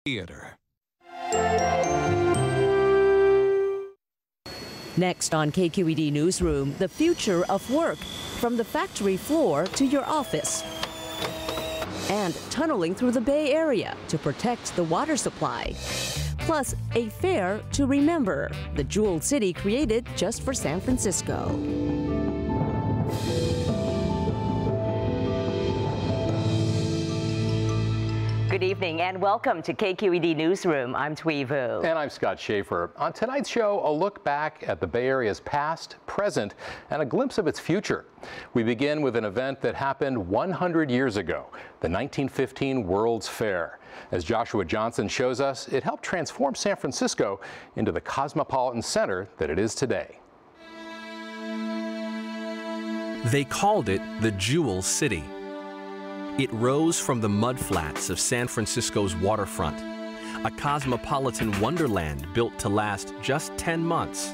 Theater. Next on KQED Newsroom, the future of work, from the factory floor to your office. And tunneling through the Bay Area to protect the water supply. Plus, a fair to remember, the Jewel City created just for San Francisco. Good evening and welcome to KQED Newsroom. I'm Thuy. And I'm Scott Shafer. On tonight's show, a look back at the Bay Area's past, present, and a glimpse of its future. We begin with an event that happened 100 years ago, the 1915 World's Fair. As Joshua Johnson shows us, it helped transform San Francisco into the cosmopolitan center that it is today. They called it the Jewel City. It rose from the mudflats of San Francisco's waterfront, a cosmopolitan wonderland built to last just 10 months.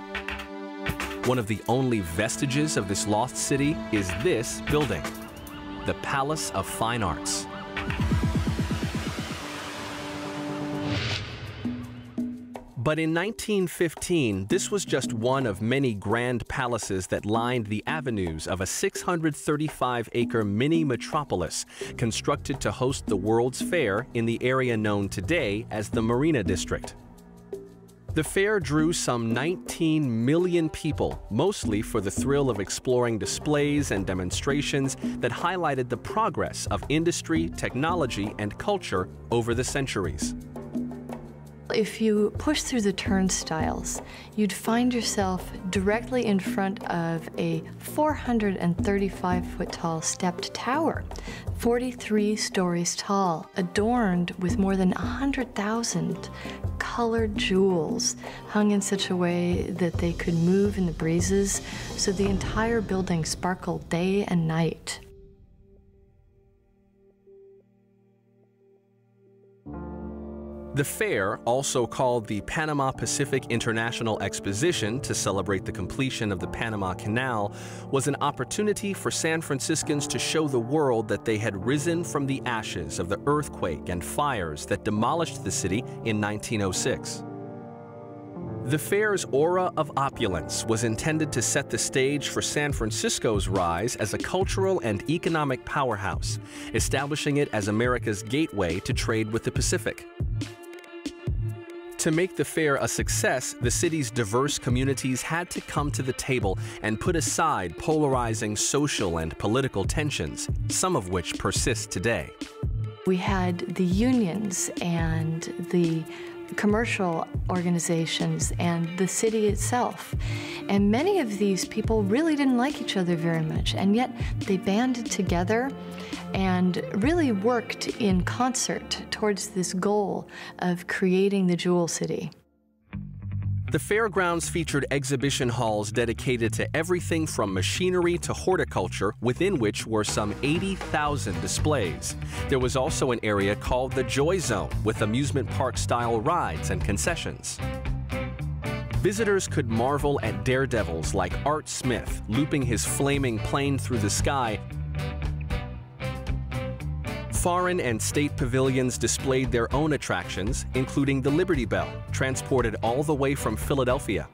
One of the only vestiges of this lost city is this building, the Palace of Fine Arts. But in 1915, this was just one of many grand palaces that lined the avenues of a 635-acre mini metropolis constructed to host the World's Fair in the area known today as the Marina District. The fair drew some 19 million people, mostly for the thrill of exploring displays and demonstrations that highlighted the progress of industry, technology, and culture over the centuries. If you push through the turnstiles, you'd find yourself directly in front of a 435-foot-tall stepped tower, 43 stories tall, adorned with more than 100,000 colored jewels hung in such a way that they could move in the breezes, so the entire building sparkled day and night. The fair, also called the Panama-Pacific International Exposition to celebrate the completion of the Panama Canal, was an opportunity for San Franciscans to show the world that they had risen from the ashes of the earthquake and fires that demolished the city in 1906. The fair's aura of opulence was intended to set the stage for San Francisco's rise as a cultural and economic powerhouse, establishing it as America's gateway to trade with the Pacific. To make the fair a success, the city's diverse communities had to come to the table and put aside polarizing social and political tensions, some of which persist today. We had the unions and the commercial organizations and the city itself. And many of these people really didn't like each other very much, and yet they banded together and really worked in concert towards this goal of creating the Jewel City. The fairgrounds featured exhibition halls dedicated to everything from machinery to horticulture, within which were some 80,000 displays. There was also an area called the Joy Zone, with amusement park-style rides and concessions. Visitors could marvel at daredevils like Art Smith looping his flaming plane through the sky. Foreign and state pavilions displayed their own attractions, including the Liberty Bell, transported all the way from Philadelphia.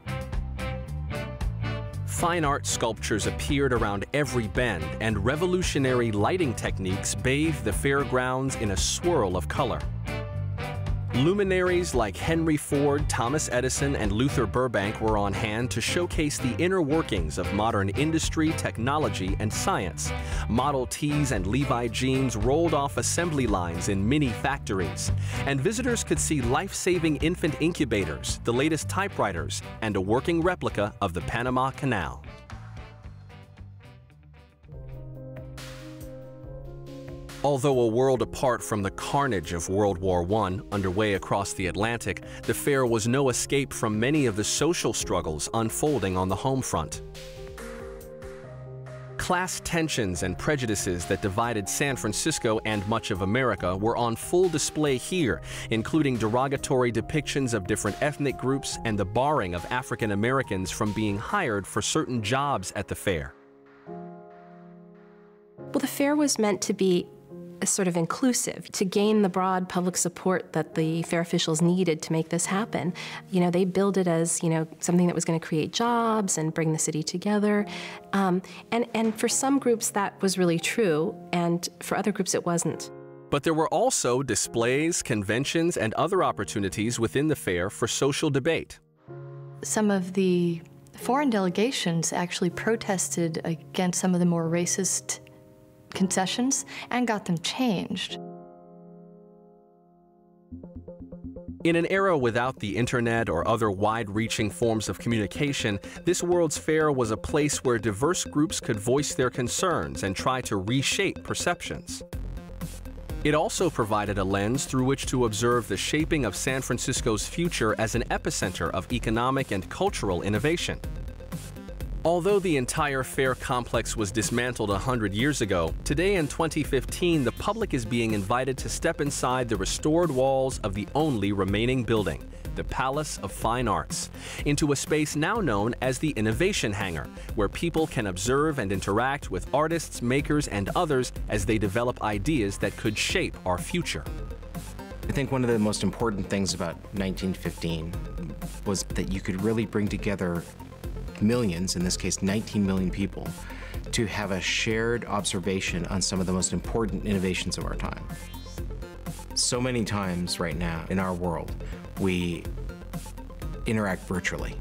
Fine art sculptures appeared around every bend, and revolutionary lighting techniques bathed the fairgrounds in a swirl of color. Luminaries like Henry Ford, Thomas Edison, and Luther Burbank were on hand to showcase the inner workings of modern industry, technology, and science. Model Ts and Levi jeans rolled off assembly lines in mini factories, and visitors could see life-saving infant incubators, the latest typewriters, and a working replica of the Panama Canal. Although a world apart from the carnage of World War I underway across the Atlantic, the fair was no escape from many of the social struggles unfolding on the home front. Class tensions and prejudices that divided San Francisco and much of America were on full display here, including derogatory depictions of different ethnic groups and the barring of African Americans from being hired for certain jobs at the fair. Well, the fair was meant to be sort of inclusive to gain the broad public support that the fair officials needed to make this happen. You know, they billed it as, you know, something that was going to create jobs and bring the city together. And for some groups that was really true, and for other groups it wasn't. But there were also displays, conventions, and other opportunities within the fair for social debate. Some of the foreign delegations actually protested against some of the more racist concessions and got them changed. In an era without the internet or other wide-reaching forms of communication, this World's Fair was a place where diverse groups could voice their concerns and try to reshape perceptions. It also provided a lens through which to observe the shaping of San Francisco's future as an epicenter of economic and cultural innovation. Although the entire fair complex was dismantled 100 years ago, today in 2015, the public is being invited to step inside the restored walls of the only remaining building, the Palace of Fine Arts, into a space now known as the Innovation Hangar, where people can observe and interact with artists, makers, and others as they develop ideas that could shape our future. I think one of the most important things about 1915 was that you could really bring together millions, in this case 19 million people, to have a shared observation on some of the most important innovations of our time. So many times right now in our world, we interact virtually,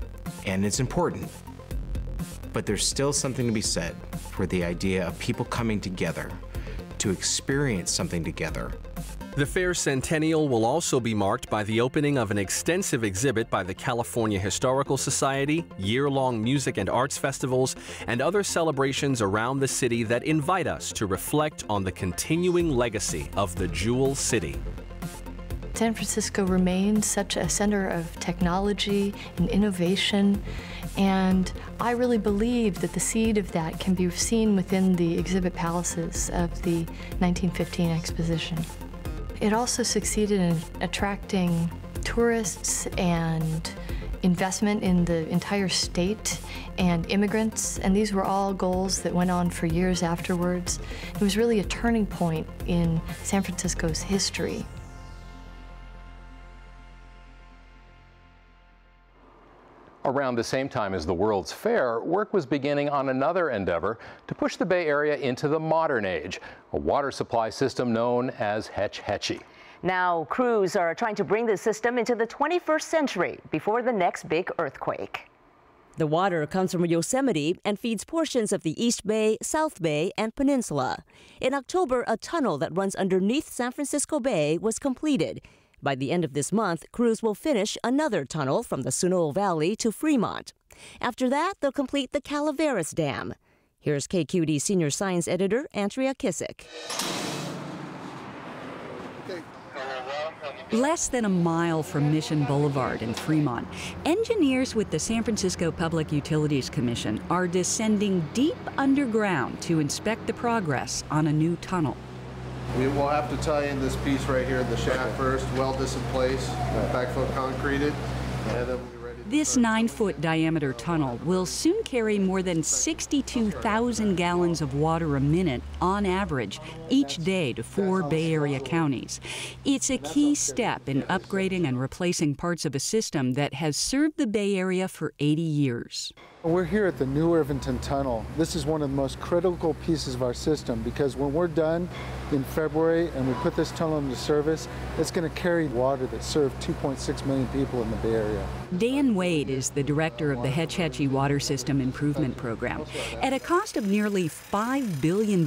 and it's important, but there's still something to be said for the idea of people coming together to experience something together. The fair's centennial will also be marked by the opening of an extensive exhibit by the California Historical Society, year-long music and arts festivals, and other celebrations around the city that invite us to reflect on the continuing legacy of the Jewel City. San Francisco remains such a center of technology and innovation, and I really believe that the seed of that can be seen within the exhibit palaces of the 1915 exposition. It also succeeded in attracting tourists and investment in the entire state and immigrants, and these were all goals that went on for years afterwards. It was really a turning point in San Francisco's history. Around the same time as the World's Fair, work was beginning on another endeavor to push the Bay Area into the modern age, a water supply system known as Hetch Hetchy. Now, crews are trying to bring the system into the 21st century before the next big earthquake. The water comes from Yosemite and feeds portions of the East Bay, South Bay, and Peninsula. In October, a tunnel that runs underneath San Francisco Bay was completed. By the end of this month, crews will finish another tunnel from the Sunol Valley to Fremont. After that, they'll complete the Calaveras Dam. Here's KQED Senior Science Editor Andrea Kissick. Less than a mile from Mission Boulevard in Fremont, engineers with the San Francisco Public Utilities Commission are descending deep underground to inspect the progress on a new tunnel. We will have to tie in this piece right here in the shaft first, weld this in place, backfill concreted, and then we'll be ready. This 9-foot diameter tunnel will soon carry more than 62,000 gallons of water a minute on average each day to 4 Bay Area counties. It's a key step in upgrading and replacing parts of a system that has served the Bay Area for 80 years. We're here at the New Irvington Tunnel. This is one of the most critical pieces of our system because when we're done in February and we put this tunnel into service, it's going to carry water that served 2.6 million people in the Bay Area. Dan Wade is the director of the Hetch Hetchy Water System Improvement Program. At a cost of nearly $5 billion,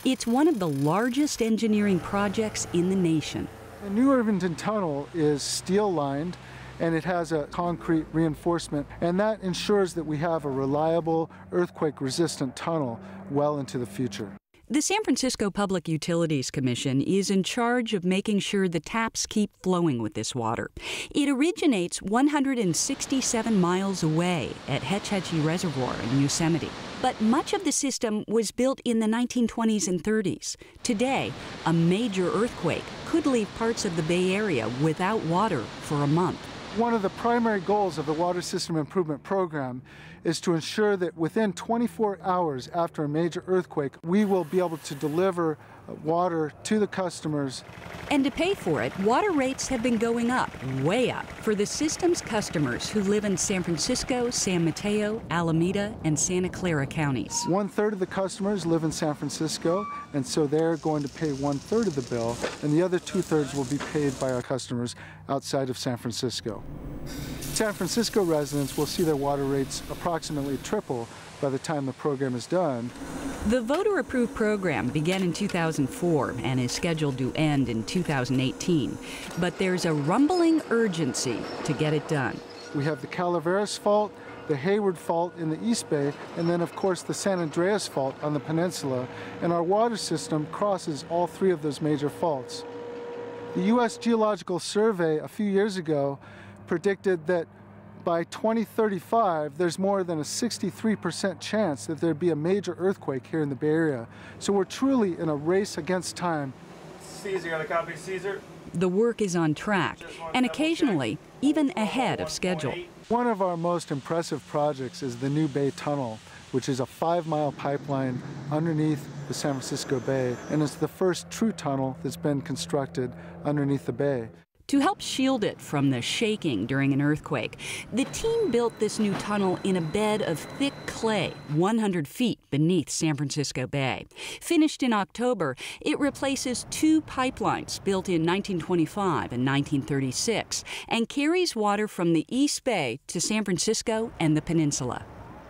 it's one of the largest engineering projects in the nation. The New Irvington Tunnel is steel-lined, and it has a concrete reinforcement, and that ensures that we have a reliable, earthquake-resistant tunnel well into the future. The San Francisco Public Utilities Commission is in charge of making sure the taps keep flowing with this water. It originates 167 miles away at Hetch Hetchy Reservoir in Yosemite. But much of the system was built in the 1920s and 30s. Today, a major earthquake could leave parts of the Bay Area without water for a month. One of the primary goals of the Water System Improvement Program is to ensure that within 24 hours after a major earthquake, we will be able to deliver water to the customers. And to pay for it, water rates have been going up, way up, for the system's customers who live in San Francisco, San Mateo, Alameda, and Santa Clara counties. 1/3 of the customers live in San Francisco, and so they're going to pay 1/3 of the bill, and the other 2/3 will be paid by our customers outside of San Francisco. San Francisco residents will see their water rates approximately triple by the time the program is done. The voter-approved program began in 2004 and is scheduled to end in 2018. But there's a rumbling urgency to get it done. We have the Calaveras Fault, the Hayward Fault in the East Bay, and then, of course, the San Andreas Fault on the peninsula. And our water system crosses all three of those major faults. The U.S. Geological Survey a few years ago predicted that by 2035, there's more than a 63% chance that there'd be a major earthquake here in the Bay Area. So we're truly in a race against time. Caesar, you got a copy, Caesar? The work is on track, and occasionally even ahead of schedule. One of our most impressive projects is the New Bay Tunnel, which is a 5-mile pipeline underneath the San Francisco Bay, and it's the first true tunnel that's been constructed underneath the bay. To help shield it from the shaking during an earthquake, the team built this new tunnel in a bed of thick clay 100 feet beneath San Francisco Bay. Finished in October, it replaces 2 pipelines built in 1925 and 1936 and carries water from the East Bay to San Francisco and the peninsula.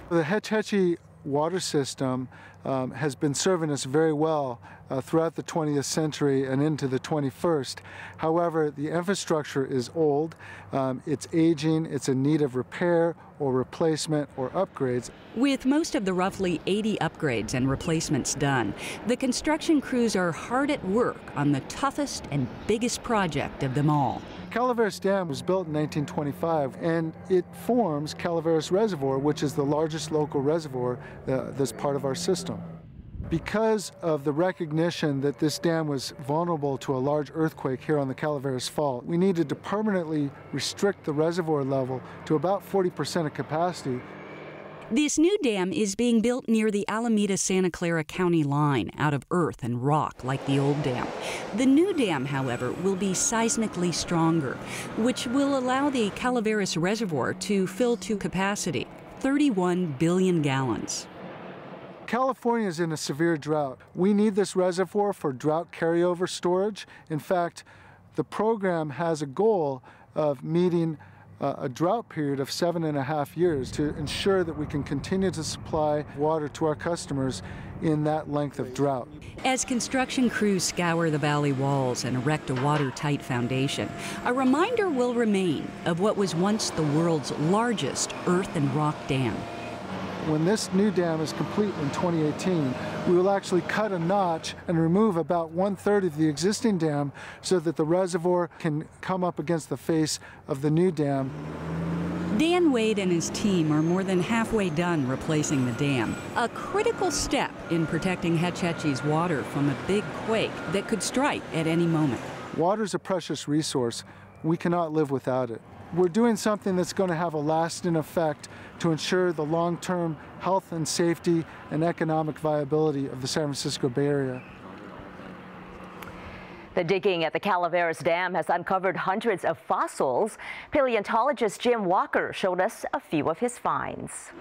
The Hetch Hetchy water system has been serving us very well throughout the 20th century and into the 21st. However, the infrastructure is old, it's aging, it's in need of repair or replacement or upgrades. With most of the roughly 80 upgrades and replacements done, the construction crews are hard at work on the toughest and biggest project of them all. Calaveras Dam was built in 1925, and it forms Calaveras Reservoir, which is the largest local reservoir that's part of our system. Because of the recognition that this dam was vulnerable to a large earthquake here on the Calaveras Fault, we needed to permanently restrict the reservoir level to about 40% of capacity. This new dam is being built near the Alameda-Santa Clara County line, out of earth and rock like the old dam. The new dam, however, will be seismically stronger, which will allow the Calaveras Reservoir to fill to capacity, 31 billion gallons. California is in a severe drought. We need this reservoir for drought carryover storage. In fact, the program has a goal of meeting a drought period of 7.5 years to ensure that we can continue to supply water to our customers in that length of drought. As construction crews scour the valley walls and erect a watertight foundation, a reminder will remain of what was once the world's largest earth and rock dam. When this new dam is complete in 2018, we will actually cut a notch and remove about 1/3 of the existing dam so that the reservoir can come up against the face of the new dam. Dan Wade and his team are more than halfway done replacing the dam, a critical step in protecting Hetch Hetchy's water from a big quake that could strike at any moment. Water is a precious resource. We cannot live without it. We're doing something that's going to have a lasting effect to ensure the long-term health and safety and economic viability of the San Francisco Bay Area. The digging at the Calaveras Dam has uncovered hundreds of fossils. Paleontologist Jim Walker showed us a few of his finds.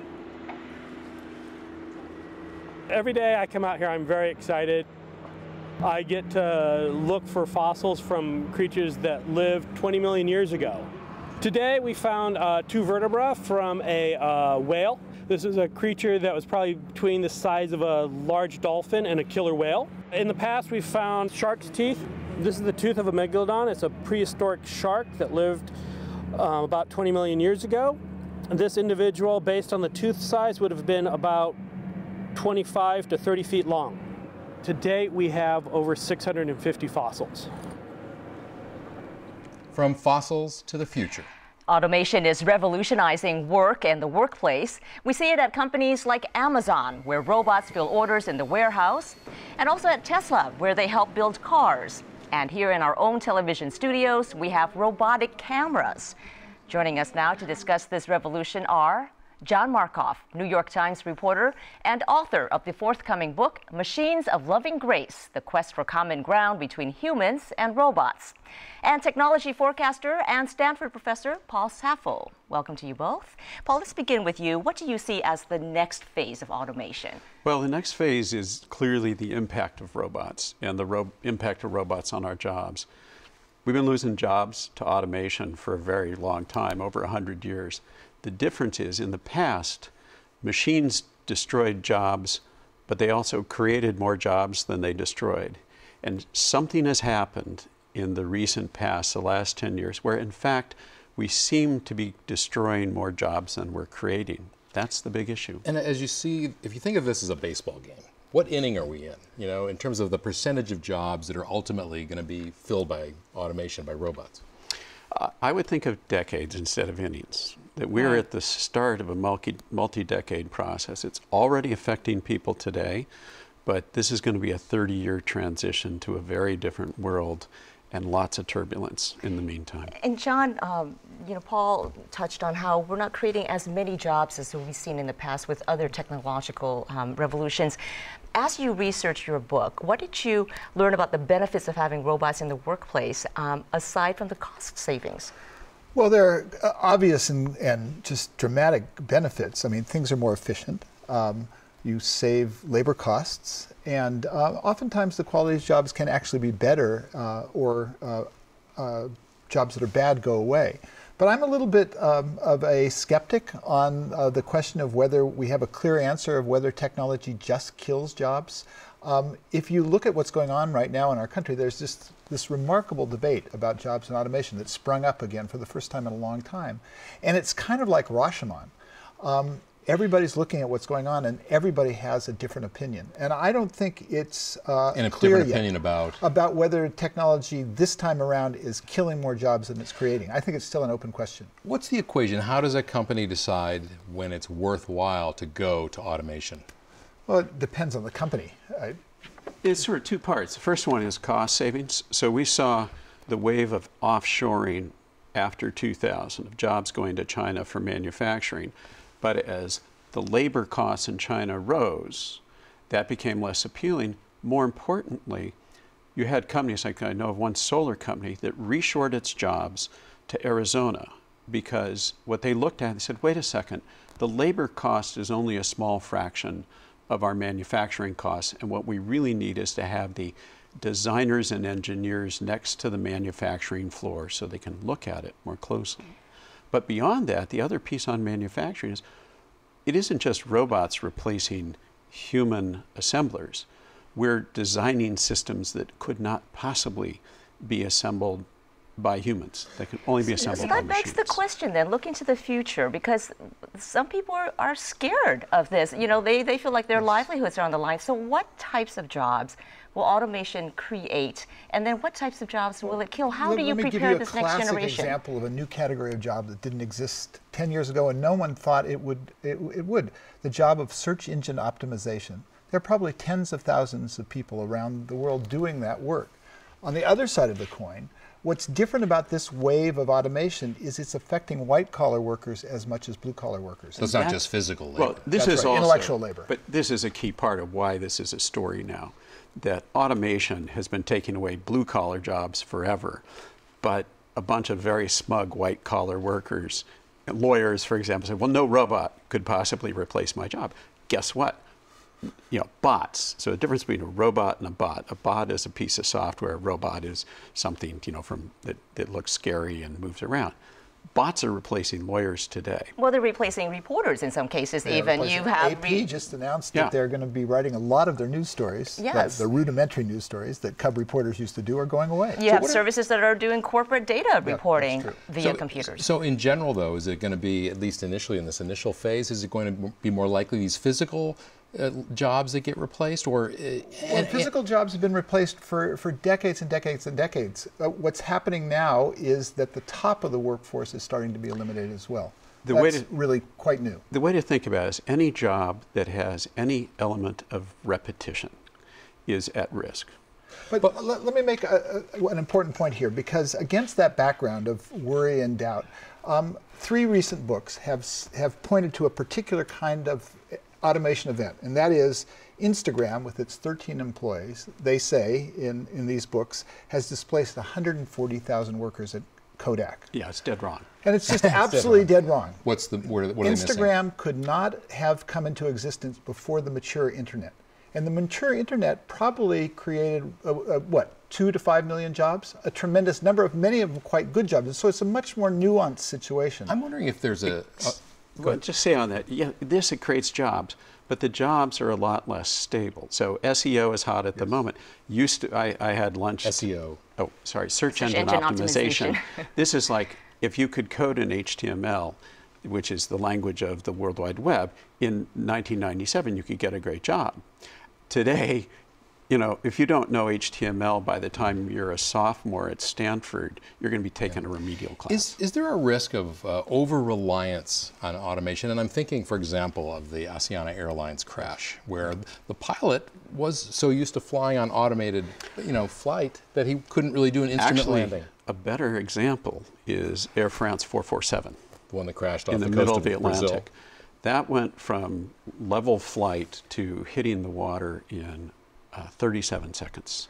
Every day I come out here, I'm very excited. I get to look for fossils from creatures that lived 20 million years ago. Today we found 2 vertebrae from a whale. This is a creature that was probably between the size of a large dolphin and a killer whale. In the past we found shark's teeth. This is the tooth of a megalodon. It's a prehistoric shark that lived about 20 million years ago. This individual, based on the tooth size, would have been about 25 to 30 feet long. To date we have over 650 fossils. From fossils to the future. Automation is revolutionizing work and the workplace. We see it at companies like Amazon, where robots fill orders in the warehouse, and also at Tesla, where they help build cars. And here in our own television studios, we have robotic cameras. Joining us now to discuss this revolution are John Markoff, New York Times reporter and author of the forthcoming book, Machines of Loving Grace, The Quest for Common Ground Between Humans and Robots. And technology forecaster and Stanford professor Paul Saffo. Welcome to you both. Paul, let's begin with you. What do you see as the next phase of automation? Well, the next phase is clearly the impact of robots and the impact of robots on our jobs. We've been losing jobs to automation for a very long time, over 100 years. The difference is, in the past, machines destroyed jobs, but they also created more jobs than they destroyed. And something has happened in the recent past, the last 10 years, where in fact we seem to be destroying more jobs than we're creating. That's the big issue. And as you see, if you think of this as a baseball game, what inning are we in, in terms of the percentage of jobs that are ultimately going to be filled by automation, by robots? I would think of decades instead of innings. That we're at the start of a multi-decade process. It's already affecting people today, but this is going to be a 30-year transition to a very different world and lots of turbulence in the meantime. And John, Paul touched on how we're not creating as many jobs as we've seen in the past with other technological revolutions. As you research your book, what did you learn about the benefits of having robots in the workplace, aside from the cost savings? Well, there are obvious and just dramatic benefits. I mean, things are more efficient. You save labor costs, and oftentimes the quality of jobs can actually be better, or jobs that are bad go away. But I'm a little bit of a skeptic on the question of whether we have a clear answer of whether technology just kills jobs. If you look at what's going on right now in our country, there's just this remarkable debate about jobs and automation that sprung up again for the first time in a long time. And it's kind of like Rashomon. Everybody's looking at what's going on, and everybody has a different opinion. And I don't think it's clear yet about whether technology this time around is killing more jobs than it's creating. I think it's still an open question. What's the equation? How does a company decide when it's worthwhile to go to automation? Well, it depends on the company. It's sort of two parts. The first one is cost savings. So we saw the wave of offshoring after 2000 of jobs going to China for manufacturing. But as the labor costs in China rose, that became less appealing. More importantly, you had companies, like I know of one solar company, that reshored its jobs to Arizona, because what they looked at, they said, wait a second, the labor cost is only a small fraction of our manufacturing costs, and what we really need is to have the designers and engineers next to the manufacturing floor so they can look at it more closely. But beyond that, the other piece on manufacturing is it isn't just robots replacing human assemblers. We're designing systems that could not possibly be assembled by humans. They can only be assembled by machines. So that begs the question then, looking to the future, because some people are scared of this. They feel like their livelihoods are on the line. So what types of jobs will automation create, and then what types of jobs will it kill? How do you prepare this next generation? Let me give you a classic example of a new category of job that didn't exist 10 years ago, and no one thought it would. The job of search engine optimization. There are probably tens of thousands of people around the world doing that work. On the other side of the coin, what's different about this wave of automation is it's affecting white-collar workers as much as blue-collar workers. So it's not just physical labor. Well, this is right, also intellectual labor. But this is a key part of why this is a story now, that automation has been taking away blue-collar jobs forever, but a bunch of very smug white-collar workers, lawyers, for example, say, well, no robot could possibly replace my job. Guess what? Bots. So the difference between a robot and a bot. A bot is a piece of software. A robot is something, that looks scary and moves around. Bots are replacing lawyers today. Well, they're replacing reporters in some cases. Even you have AP just announced that they're going to be writing a lot of their news stories. Yes. The rudimentary news stories that cub reporters used to do are going away. You have services that are doing corporate data reporting via computers. So in general, though, is it going to be, at least initially in this initial phase, is it going to be more likely these physical jobs that get replaced, or physical jobs have been replaced for decades and decades and decades. What's happening now is that the top of the workforce is starting to be eliminated as well. That's really quite new. The way to think about it is any job that has any element of repetition is at risk. But let me make an important point here, because against that background of worry and doubt, 3 recent books have pointed to a particular kind of automation event, and that is Instagram, with its 13 employees, they say in these books, has displaced 140,000 workers at Kodak. Yeah, it's dead wrong. And it's just absolutely dead wrong. What are they missing? Instagram could not have come into existence before the mature internet. And the mature internet probably created, what, 2 to 5 million jobs? A tremendous number of, many of them quite good jobs. So it's a much more nuanced situation. I'm wondering if there's just say on that, yeah, it creates jobs, but the jobs are a lot less stable. So SEO is hot at the moment. I had lunch. SEO. Oh, sorry, search engine optimization. This is like, if you could code in HTML, which is the language of the World Wide Web, in 1997, you could get a great job. Today, you know, if you don't know HTML by the time you're a sophomore at Stanford, you're going to be taking a remedial class. Is there a risk of over-reliance on automation? And I'm thinking, for example, of the Asiana Airlines crash, where the pilot was so used to flying on automated, flight that he couldn't really do an instrument landing. A better example is Air France 447. The one that crashed off in the coast middle of the Atlantic. Brazil. That went from level flight to hitting the water in 37 seconds.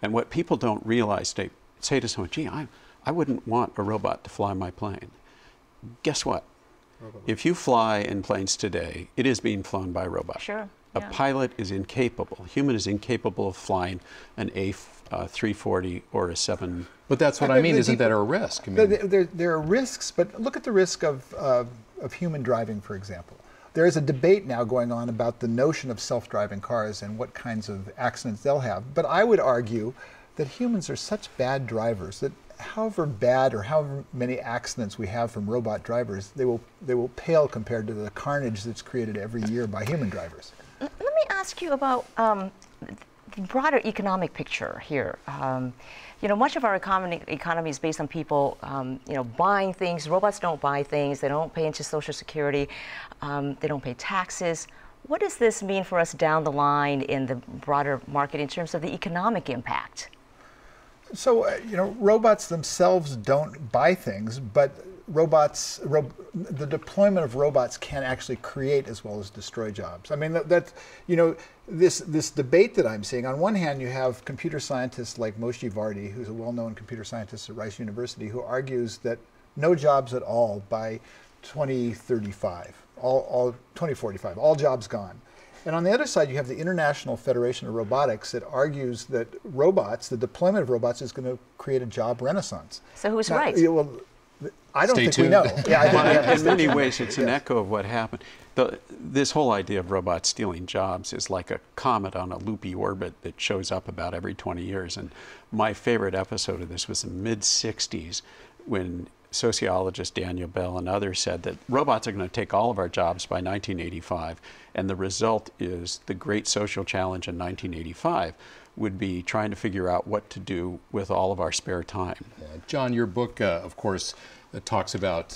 And what people don't realize, they say to someone, gee, I wouldn't want a robot to fly my plane. Guess what? If you fly in planes today, it is being flown by a robot. Sure. A pilot is incapable. A human is incapable of flying an A340 or a 7. But that's what I mean. Isn't that a risk? I mean, there are risks, but look at the risk of human driving, for example. There is a debate now going on about the notion of self-driving cars and what kinds of accidents they'll have. But I would argue that humans are such bad drivers that however bad or however many accidents we have from robot drivers, they will pale compared to the carnage that's created every year by human drivers. Let me ask you about the broader economic picture here. Much of our economy is based on people, buying things. Robots don't buy things. They don't pay into Social Security. They don't pay taxes. What does this mean for us down the line in the broader market in terms of the economic impact? So, robots themselves don't buy things, but the deployment of robots can actually create as well as destroy jobs. I mean, this debate that I'm seeing, on one hand, you have computer scientists like Moshe Vardi, who's a well-known computer scientist at Rice University, who argues that no jobs at all by 2035, 2045, all jobs gone. And on the other side, you have the International Federation of Robotics that argues that the deployment of robots is going to create a job renaissance. So who's right? Well, I don't think we know. Yeah, in many ways, it's an echo of what happened. This whole idea of robots stealing jobs is like a comet on a loopy orbit that shows up about every 20 years. And my favorite episode of this was in the mid-'60s when sociologist Daniel Bell and others said that robots are going to take all of our jobs by 1985. And the result is the great social challenge in 1985 would be trying to figure out what to do with all of our spare time. John, your book, of course, talks about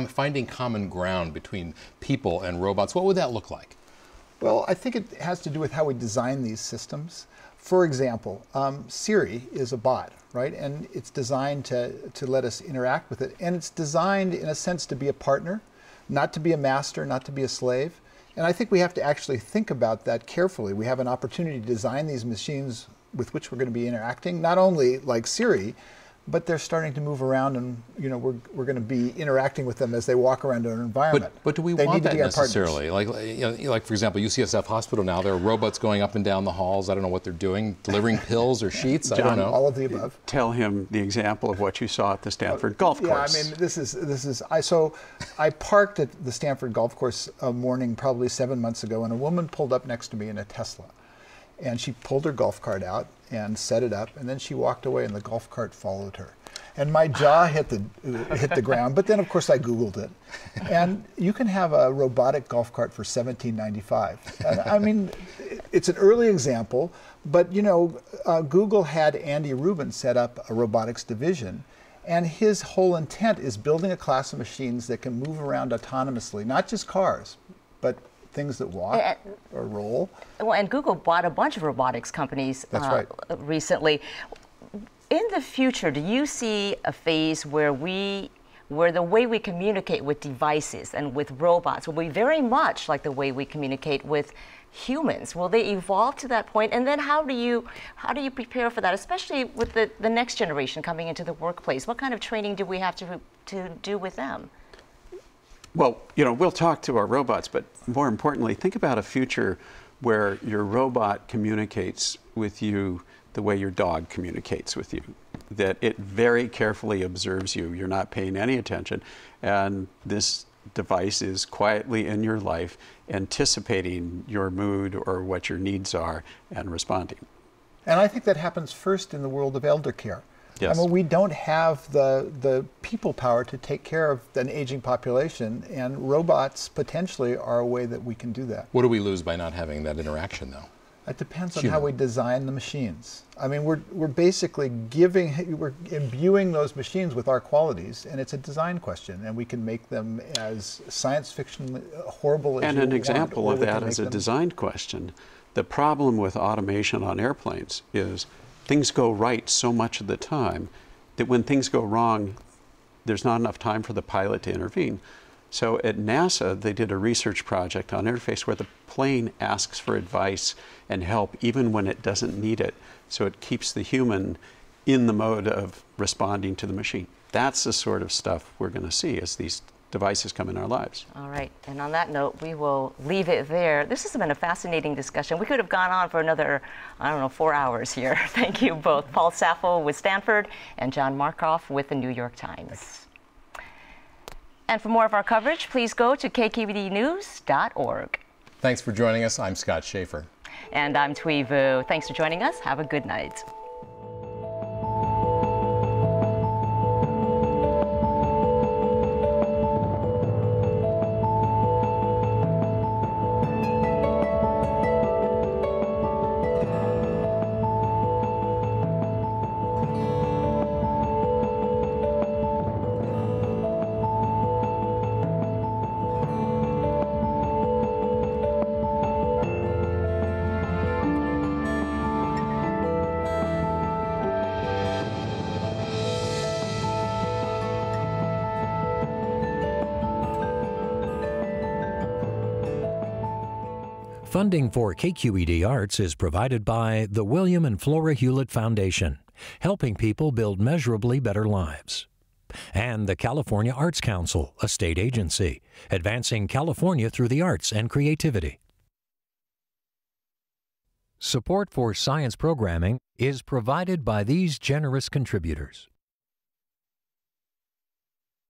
finding common ground between people and robots. What would that look like? Well, I think it has to do with how we design these systems. For example, Siri is a bot, right? And it's designed to let us interact with it. And it's designed, in a sense, to be a partner, not to be a master, not to be a slave. And I think we have to actually think about that carefully. We have an opportunity to design these machines with which we're going to be interacting, not only like Siri, but they're starting to move around, and we're going to be interacting with them as they walk around our environment. But do we want that necessarily? Like for example, UCSF Hospital now, there are robots going up and down the halls. I don't know what they're doing, delivering pills or sheets. John, I don't know. All of the above. Tell him the example of what you saw at the Stanford golf course. Yeah, I mean, I parked at the Stanford golf course a morning probably 7 months ago, and a woman pulled up next to me in a Tesla. And she pulled her golf cart out and set it up, and then she walked away, and the golf cart followed her. And my jaw hit the ground, but then of course I Googled it. And you can have a robotic golf cart for $17.95. I mean, it's an early example, but Google had Andy Rubin set up a robotics division, and his whole intent is building a class of machines that can move around autonomously, not just cars, but things that walk or roll. Well, and Google bought a bunch of robotics companies recently. In the future, do you see a phase where the way we communicate with devices and with robots will be very much like the way we communicate with humans? Will they evolve to that point? And then how do you prepare for that, especially with the next generation coming into the workplace? What kind of training do we have to do with them? Well, you know, we'll talk to our robots, but more importantly, think about a future where your robot communicates with you the way your dog communicates with you, that it very carefully observes you. You're not paying any attention, and this device is quietly in your life, anticipating your mood or what your needs are and responding. And I think that happens first in the world of elder care. Yes. I mean, we don't have the people power to take care of an aging population, and robots potentially are a way that we can do that. What do we lose by not having that interaction, though? It depends on how we design the machines. I mean, we're basically we're imbuing those machines with our qualities, and it's a design question, and we can make them as science fiction horrible as you want. And an example of that is a design question. The problem with automation on airplanes is things go right so much of the time that when things go wrong, there's not enough time for the pilot to intervene. So at NASA, they did a research project on interface where the plane asks for advice and help even when it doesn't need it. So it keeps the human in the mode of responding to the machine. That's the sort of stuff we're going to see as these devices come in our lives. All right, and on that note, we will leave it there. This has been a fascinating discussion. We could have gone on for another, 4 hours here. Thank you both, Paul Saffo with Stanford and John Markoff with the New York Times. Thanks. And for more of our coverage, please go to KQEDnews.org. Thanks for joining us. I'm Scott Shafer. And I'm Thuy Vu. Thanks for joining us. Have a good night. Funding for KQED Arts is provided by the William and Flora Hewlett Foundation, helping people build measurably better lives. And the California Arts Council, a state agency, advancing California through the arts and creativity. Support for science programming is provided by these generous contributors.